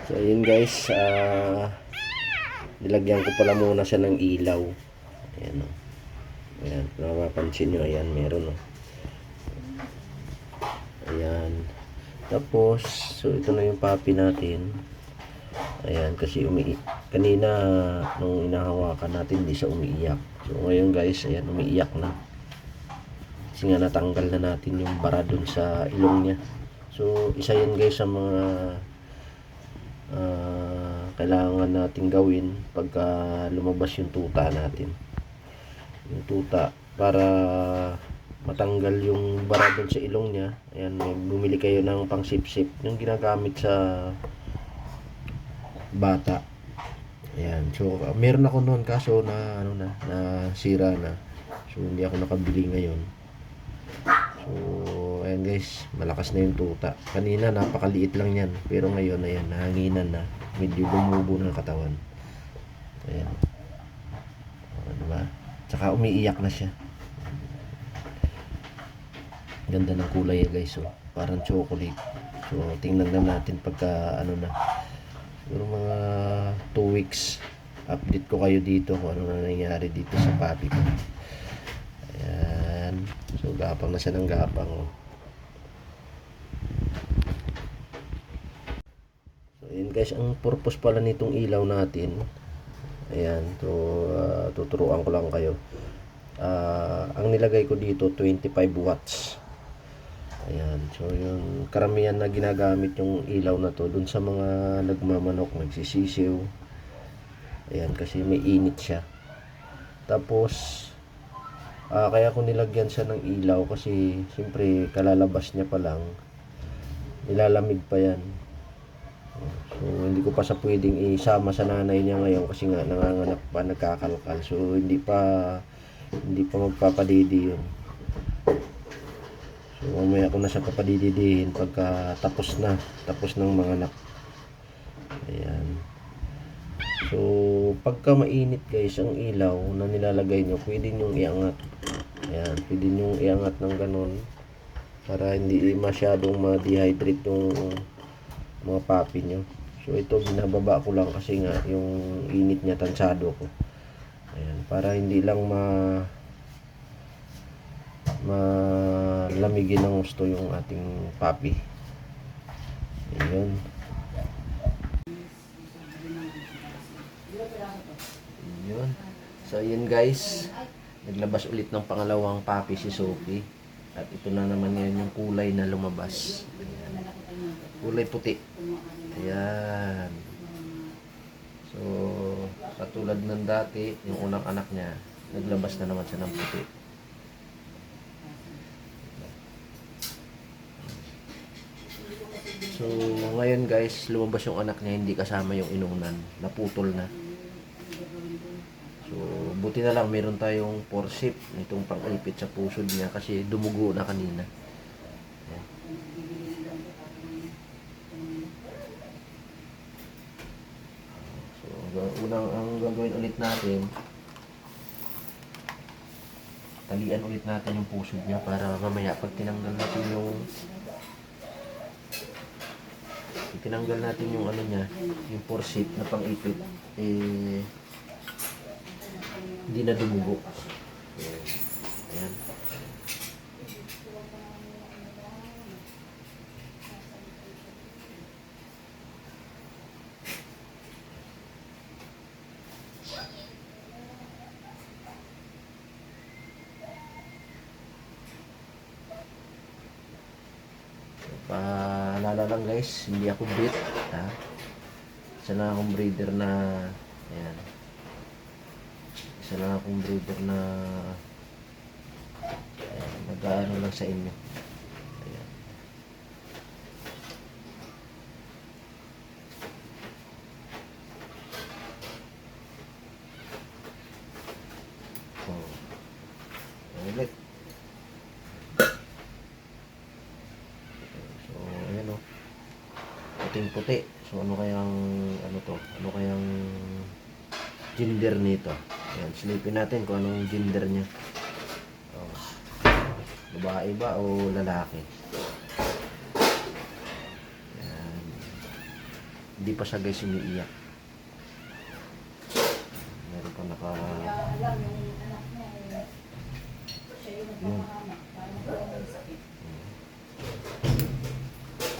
So ayun guys, nilagyan ko pala muna siya ng ilaw. Ayan o. Ayan, kung mapapansin nyo, ayan, meron o. Ayan. Tapos, so ito na yung puppy natin. Ayan, kasi kanina nung inahawakan natin, hindi siya umiiyak. So ngayon guys, ayan, umiiyak na. Kasi nga natanggal na natin yung bara dun sa ilong niya. So isa yan guys sa mga kailangan natin gawin pagka lumabas yung tuta natin. Yung tuta, para matanggal yung bara dun sa ilong niya. Ayan, bumili kayo ng pangsipsip, yung ginagamit sa bata. Ayan, so meron ako noon kaso na sira na. So hindi ako nakabili ngayon. So ayan guys, malakas na yung tuta. Kanina napakaliit lang yan, pero ngayon ayan, nahanginan na, medyo bumubo ng katawan. Ayan. Diba? Tsaka umiiyak na siya. Ganda ng kulay guys, so parang chocolate. So tingnan na natin pagka na, siguro mga 2 weeks update ko kayo dito kung ano na nangyari dito sa puppy ko. Ayan, so gapang na siya ng gapang oh. So yun guys, ang purpose pala nitong ilaw natin, ayan, so tuturuan ko lang kayo. Ang nilagay ko dito 25 watts. Ayan, so yung karamihan na ginagamit yung ilaw na to dun sa mga nagmamanok, nagsisisiw. Ayan, kasi may init siya. Tapos kaya ko nilagyan siya ng ilaw kasi siyempre kalalabas niya pa lang, nilalamig pa yan. So hindi ko pa sa pwedeng isama sa nanay niya ngayon kasi nga nanganganak pa, nagkakalkal. So hindi pa magpapadidi yun. So mamaya ko na siya papadididihin pagka tapos ng mga anak. Ayan. So pagka mainit guys ang ilaw na nilalagay nyo, pwede nyo iangat. Ayan, pwede nyo iangat ng ganun para hindi masyadong ma-dehydrate yung mga puppy nyo. So ito binababa ko lang kasi nga yung init niya tansado ko. Ayan, para hindi lang malamigin ng gusto yung ating puppy. Ayun. Ayun. So ayun guys, naglabas ulit ng pangalawang puppy si Sophie. At ito na naman ngayon yung kulay na lumabas. Ayan. Kulay puti. Ayan. So katulad ng dati, yung unang anak niya, naglabas na naman siya ng puti. So ngayon guys, lumabas yung anak niya, hindi kasama yung inunan, naputol na. So buti na lang meron tayong forceps nitong pang-ipit sa pusod niya kasi dumugo na kanina. Ayan. So ang gagawin ulit natin, talian ulit natin yung pusod niya para mamaya pag tinanggal natin yung ano niya, yung forceps na pang-ipit, hindi na dumugo. So, ayan. Paalala lang guys, hindi ako breed, ha? Isa lang akong breeder na, ayan, nag-aano lang sa inyo. Ayan. Oh. Ulit. Puting-puti. So ano kayang gender nito? Ayan, silipin natin kung anong gender niya. Oh. Babae ba o lalaki? Ayan. Hindi pa siya guys umiiyak. Meron pa naka... Yun.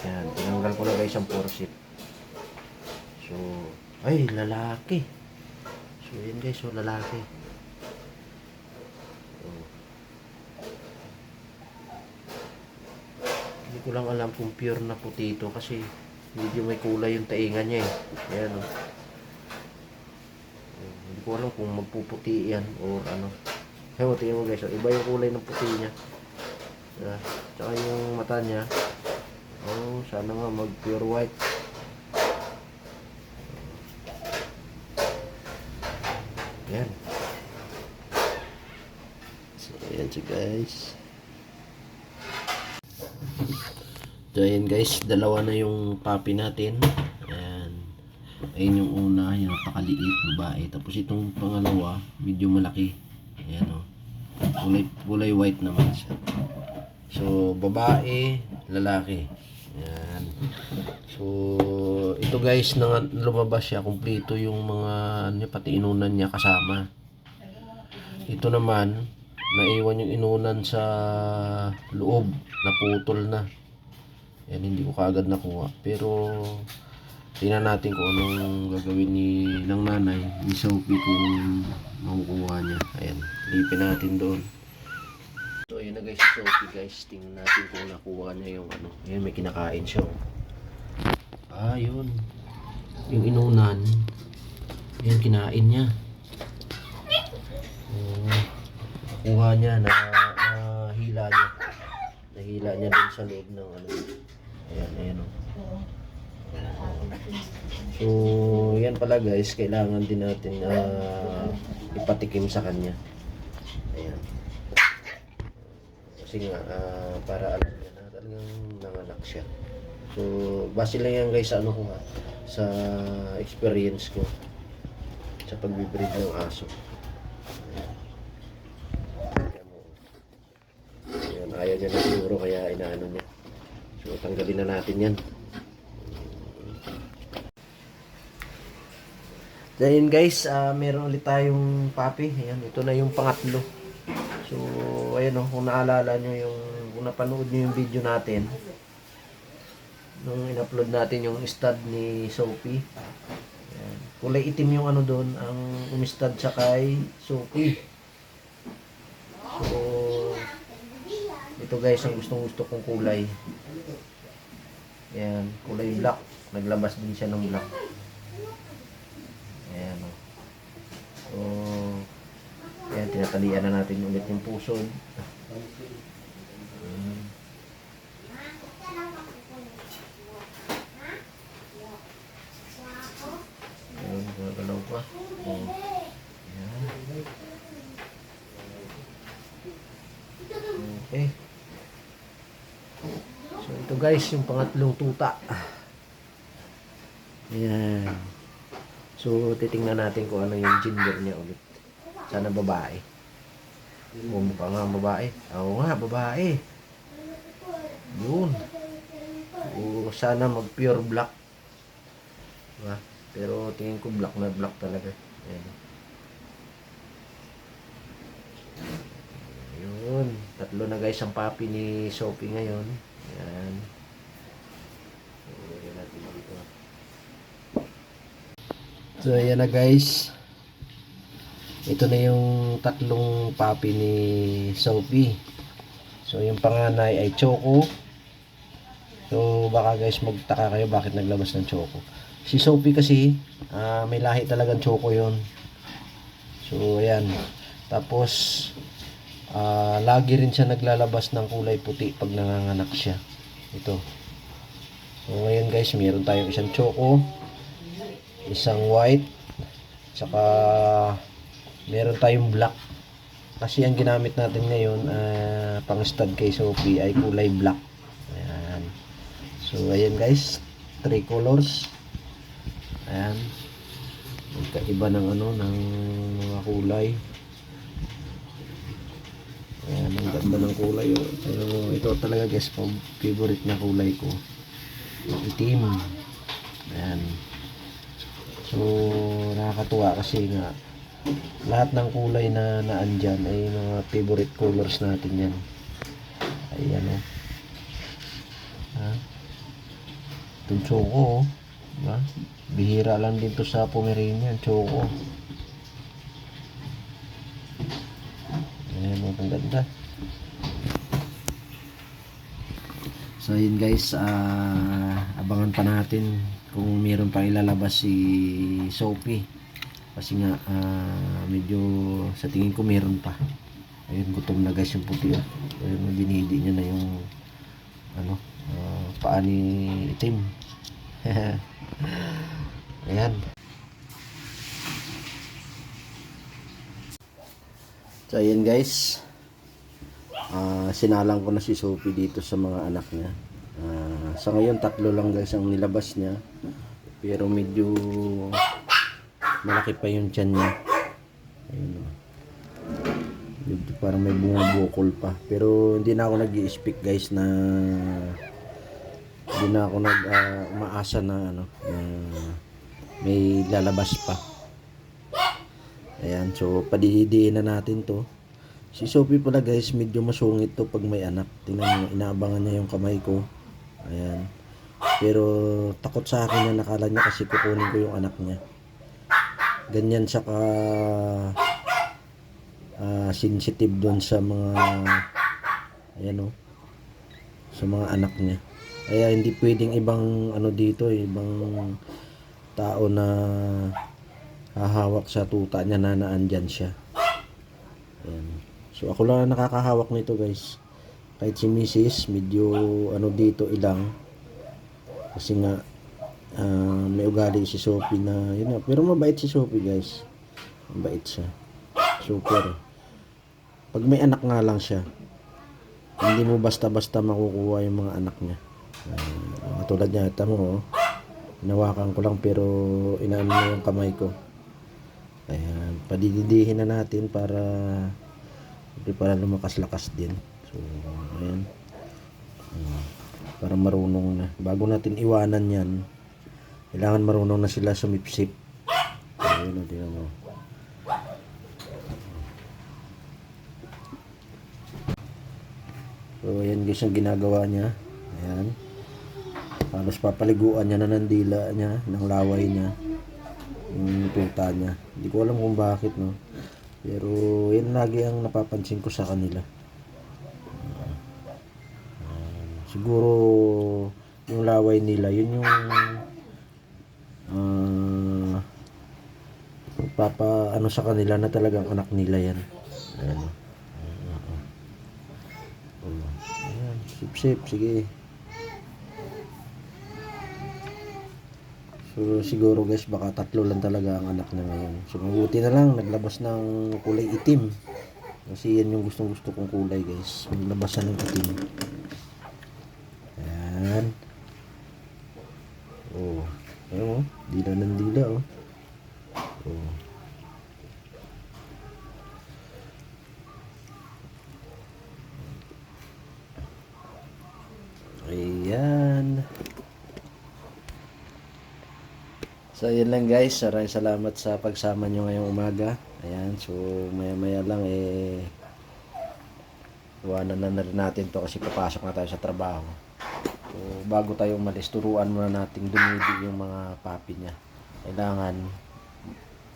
Yan, tinanggal ko na guys ang porsit. So, ay, lalaki. So, yun guys, so lalaki. So, hindi ko lang alam kung pure na puti ito kasi medyo may kulay yung tainga niya eh. Ayan o. Hindi ko alam kung magpuputi yan or ano. Kaya tingnan mo guys, so, iba yung kulay ng puti niya. Tsaka yung mata niya. Oh, sana nga mag pure white. Yan. So, ayan siya guys. So, ayan guys, dalawa na yung puppy natin. Ayan. Ayan yung una, yung napakaliit, babae. Tapos itong pangalawa, medyo malaki. Ayan o. Kulay white naman siya. So, babae, lalaki. Ayan. So, ito guys, nang lumabas siya, kumpleto yung mga, pati inunan niya kasama. Ito naman, naiwan yung inunan sa loob, naputol na. Yan, hindi ko kaagad nakuha. Pero, tingnan natin kung anong gagawin ng nanay, ni Sophie kung makukuha niya. Ayan, lipin natin doon. So, ayun na guys, si Sophie guys. Tingnan natin kung nakuha niya yung ano. Ayan, may kinakain siya. Ah, yun. Yung inunan. Ayan, kinain niya. Nakuha niya, nahila niya. Nahila niya dun sa loob ng ano. Ayan, ayan o. So, yan pala guys, kailangan din natin ipatikim sa kanya. Ayan. Kasi nga, para alam niya na talagang nanganak siya. So, base lang yan guys sa ano ko sa experience ko sa pagbibreed ng aso. Ayan, ayaw niya na siguro kaya inaano niya. So, tanggalin na natin yan. Dahil guys, meron ulit tayong puppy. Ayan, ito na yung pangatlo. So, ayan o, kung naalala nyo yung, kung napanood nyo yung video natin, nung in-upload natin yung stud ni Sophie. Ayan. Kulay itim yung ano doon, ang umistad sa kay Sophie. So, ito guys, ang gustong-gusto kong kulay. Ayan, kulay black. Naglabas din siya ng black. Ayan o. So, ayan, tinatalian na natin ulit yung pusod. Ayan, gagalaw pa. Ayan. Okay. So, ito guys, yung pangatlong tuta. Ayan. So, titingnan natin kung ano yung gender niya ulit. Sana babae. O, mukha nga babae. Oo nga, babae. Yun. O, sana mag pure black. Diba? Pero tingin ko black na black talaga. Ayan. Yun. Tatlo na guys ang puppy ni Sophie ngayon. Ayan. So, ayan na guys. Ito na yung tatlong puppy ni Sophie. So, yung panganay ay Choco. So, baka guys magtaka kayo bakit naglabas ng Choco. Si Sophie kasi, may lahi talagang Choco yun. So, ayan. Tapos, lagi rin siya naglalabas ng kulay puti pag nanganganak siya. Ito. So, ngayon guys, meron tayong isang Choco, isang white, saka meron tayong black. Kasi ang ginamit natin ngayon pang stud kay Sophie ay kulay black. Ayan. So ayan guys, 3 colors. Ayan. Magkaiba ng ano, ng mga kulay. Ayan, ang ganda ng kulay. Oh. Pero ito talaga guys, favorite na kulay ko. Itim. Ayan. So, nakakatuwa kasi nga lahat ng kulay na naandyan ay mga favorite colors natin yan. Ayan o. Ha? Itong choco, diba? Bihira lang din to sa Pomeranian, choco. Ayan o, ang ganda. So yun guys, abangan pa natin kung meron pang ilalabas si Sophie. Kasi nga medyo sa tingin ko meron pa. Ayun, gutom na guys yung puti. Ayun, binidi niya na yung paa ni Itim. Ayan. So ayan guys, sinalang ko na si Sophie dito sa mga anak niya. Sa ngayon 3 lang guys ang nilabas niya, pero medyo malaki pa yung tiyan niya. Ayun, medyo parang may bumubukol pa, pero hindi na ako nag-i-speak guys na hindi na ako umaasa na na may lalabas pa. Ayan, so padidiin na natin to. Si Sophie pala guys, medyo masungit to pag may anak. Tingnan mo, inaabangan niya yung kamay ko. Ayan. Pero takot sa akin na nakala niya kasi kukunin ko yung anak niya. Ganyan siya ka sensitive doon sa mga ayan o, sa mga anak niya. Kaya hindi pwedeng ibang dito, ibang tao na hahawak sa tuta niya na naandyan siya. Ayan. So ako lang nakakahawak nito guys. Kahit si Mrs. medyo dito ilang. Kasi nga may ugali si Sophie na yun na. Pero mabait si Sophie guys. Mabait siya. Super. Pag may anak nga lang siya, hindi mo basta-basta makukuha yung mga anak niya. Tulad niya, tamo hinawakan ko lang pero inaano na yung kamay ko. Ayan, padididihin na natin para lumakas-lakas din. So, ayan. Para marunong na. Bago natin iwanan yan, kailangan marunong na sila sumipsip. Ayan, tingnan mo. So, ayan guys ang ginagawa niya. Ayan. Halos papaliguan niya na ng dila niya, ng laway niya. Yung tuta niya. Hindi ko alam kung bakit, no. Pero yan lagi ang napapansin ko sa kanila. Siguro yung laway nila, yun yung sa kanila na talagang anak nila yan. Ayan. Ayan. Sip-sip, sige. So siguro guys baka 3 lang talaga ang anak na ngayon. So mabuti na lang naglabas ng kulay itim. Kasi yan yung gustong-gusto kong kulay guys. Maglabas na ng itim. Ayan. Oh. Ayun oh. Dila ng dila oh. Oh. Ayan. So yun lang guys, maraming salamat sa pagsama nyo ngayong umaga. Ayan, so maya maya lang iwanan na rin natin to kasi papasok na tayo sa trabaho. So bago tayo umalis, turuan muna natin dumidi yung mga papi niya. Kailangan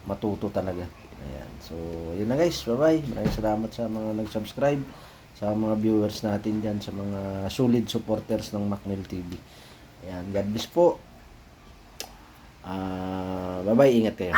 matuto talaga. Ayan, so yun na guys, bye bye. Maraming salamat sa mga nag-subscribe, sa mga viewers natin dyan, sa mga solid supporters ng Macnel TV. Ayan, God bless po. Bye bye, ingat kayo.